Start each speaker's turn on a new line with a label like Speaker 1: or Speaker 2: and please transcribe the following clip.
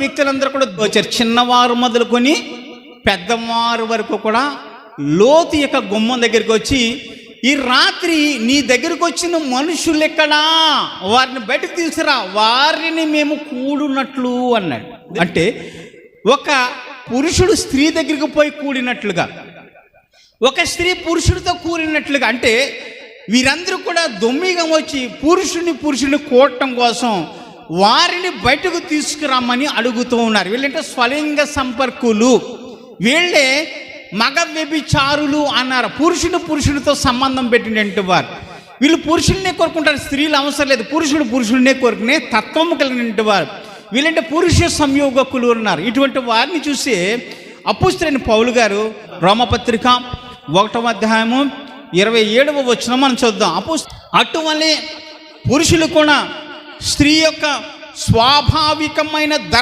Speaker 1: వ్యక్తులందరూ కూడా వచ్చారు. చిన్నవారు మొదలుకొని పెద్దవారు వరకు కూడా లోతు యొక్క గుమ్మం దగ్గరికి వచ్చి, ఈ రాత్రి నీ దగ్గరికి వచ్చిన మనుషులు ఎక్కడా, వారిని బయటకు తీసుకురా, వారిని మేము కూడునట్లు అన్నాడు. అంటే ఒక పురుషుడు స్త్రీ దగ్గరికి పోయి కూడినట్లుగా, ఒక స్త్రీ పురుషుడితో కూడినట్లుగా, అంటే వీరందరూ కూడా దొమ్మిగా వచ్చి పురుషుని కూడటం కోసం వారిని బయటకు తీసుకురామని అడుగుతూ ఉన్నారు. వీళ్ళంటే స్వలింగ సంపర్కులు, వీళ్ళే మగ వ్యభిచారులు అన్నారు. పురుషునితో సంబంధం పెట్టినట్టు వారు. వీళ్ళు పురుషుల్నే కోరుకుంటారు, స్త్రీలు అవసరం లేదు. పురుషుడినే కోరుకునే తత్వము కలిగినట్టు వారు. వీళ్ళంటే పురుష సంయోగకులు ఉన్నారు. ఇటువంటి వారిని చూసి అపోస్తలుడైన పౌలు గారు రోమపత్రిక 1వ అధ్యాయము 27వ వచనం మనం చూద్దాం. అటువలే పురుషులు కూడా స్త్రీ యొక్క స్వాభావికమైన